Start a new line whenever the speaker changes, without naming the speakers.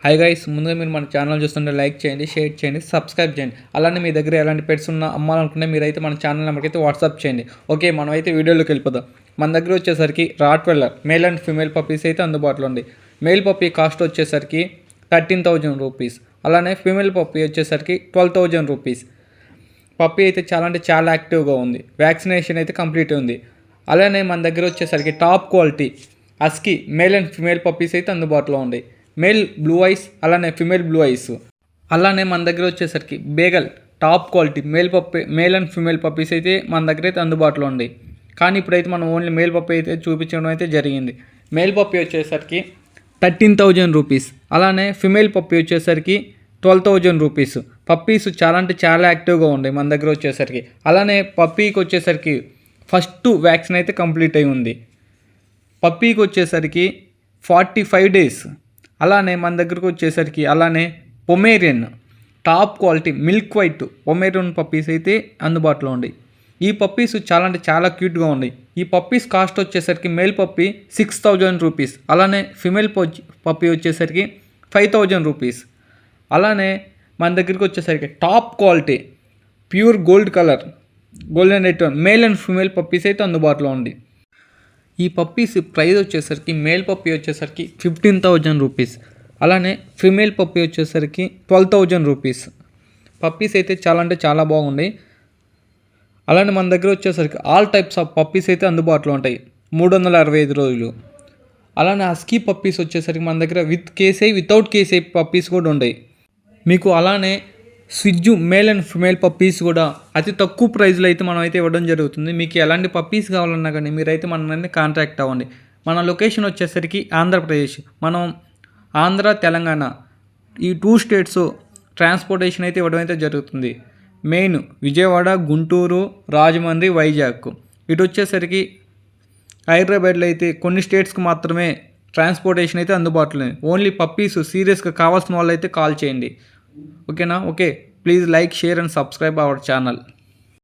Hi guys, ముందుగా మీరు మన ఛానల్ చూస్తుంటే లైక్ చేయండి, షేర్ చేయండి, సబ్స్క్రైబ్ చేయండి. అలానే మీ దగ్గర ఎలాంటి పెట్స్ ఉన్నా అమ్మాలనుకుంటే మీరైతే మన ఛానల్ నెంబర్కి అయితే వాట్సాప్ చేయండి. ఓకే, మనమైతే వీడియోలోకి వెళ్ళిపోదాం. మన దగ్గర వచ్చేసరికి Rottweiler male and female puppies అయితే అందుబాటులో ఉంది. మేల్ పప్పీ కాస్ట్ వచ్చేసరికి 13,000 రూపీస్. అలానే ఫీమేల్ పప్పీ వచ్చేసరికి 12,000 రూపీస్. పప్పీ అయితే చాలా యాక్టివ్గా ఉంది. వ్యాక్సినేషన్ అయితే కంప్లీట్ ఉంది. అలానే మన దగ్గర వచ్చేసరికి top quality husky male and female puppies అయితే అందుబాటులో ఉంది. మేల్ బ్లూ ఐస్, అలానే ఫిమేల్ బ్లూ ఐస్. అలానే మన దగ్గర వచ్చేసరికి bagel top quality male and female puppies అయితే మన దగ్గర అయితే అందుబాటులో ఉంది. కానీ ఇప్పుడైతే మనం ఓన్లీ మేల్ పప్పీ అయితే చూపించడం అయితే జరిగింది. మేల్ పప్పీ వచ్చేసరికి 13,000 రూపీస్. అలానే ఫిమేల్ పప్పీ వచ్చేసరికి 12,000 రూపీస్. పప్పీస్ చాలా యాక్టివ్గా ఉన్నాయి మన దగ్గర వచ్చేసరికి. అలానే పప్పీకి వచ్చేసరికి ఫస్ట్ వ్యాక్సిన్ అయితే కంప్లీట్ అయి ఉంది. పప్పీకి వచ్చేసరికి 45 డేస్. అలానే మన దగ్గరకు వచ్చేసరికి అలానే Pomeranian top quality milk white Pomeranian puppies అయితే అందుబాటులో ఉంది. ఈ పప్పీస్ చాలా క్యూట్గా ఉన్నాయి. ఈ పప్పీస్ కాస్ట్ వచ్చేసరికి మేల్ పప్పీ 6,000 రూపీస్. అలానే ఫిమేల్ పప్పీ వచ్చేసరికి 5,000 రూపీస్. అలానే మన దగ్గరికి వచ్చేసరికి top quality pure gold colour golden retriever male and female puppies అయితే అందుబాటులో ఉంది. ఈ పప్పీస్ ప్రైస్ వచ్చేసరికి మేల్ పప్పీ వచ్చేసరికి 15,000 రూపీస్. అలానే ఫిమేల్ పప్పీ వచ్చేసరికి 12,000 రూపీస్. పప్పీస్ అయితే చాలా బాగున్నాయి. అలానే మన దగ్గర వచ్చేసరికి ఆల్ టైప్స్ ఆఫ్ పప్పీస్ అయితే అందుబాటులో ఉంటాయి 365 రోజులు. అలానే హస్కీ పప్పీస్ వచ్చేసరికి మన దగ్గర విత్ కేసై వితౌట్ కేసై పప్పీస్ కూడా ఉన్నాయి మీకు. అలానే స్విజ్జు మేల్ అండ్ ఫిమేల్ పప్పీస్ కూడా అతి తక్కువ ప్రైస్లో అయితే మనం అయితే ఇవ్వడం జరుగుతుంది. మీకు ఎలాంటి పప్పీస్ కావాలన్నా కానీ మీరైతే మనల్ని కాంటాక్ట్ అవ్వండి. మన లొకేషన్ వచ్చేసరికి ఆంధ్రప్రదేశ్. మనం ఆంధ్ర, తెలంగాణ ఈ 2 స్టేట్స్ ట్రాన్స్పోర్టేషన్ అయితే ఇవ్వడం అయితే జరుగుతుంది. మెయిన్ విజయవాడ, గుంటూరు, రాజమండ్రి, వైజాగ్. ఇటు వచ్చేసరికి హైదరాబాద్లో అయితే కొన్ని స్టేట్స్కి మాత్రమే ట్రాన్స్పోర్టేషన్ అయితే అందుబాటులో ఉంది. ఓన్లీ పప్పీస్ సీరియస్గా కావాల్సిన వాళ్ళు అయితే కాల్ చేయండి. ఓకేనా? Okay, please like, share and subscribe our channel.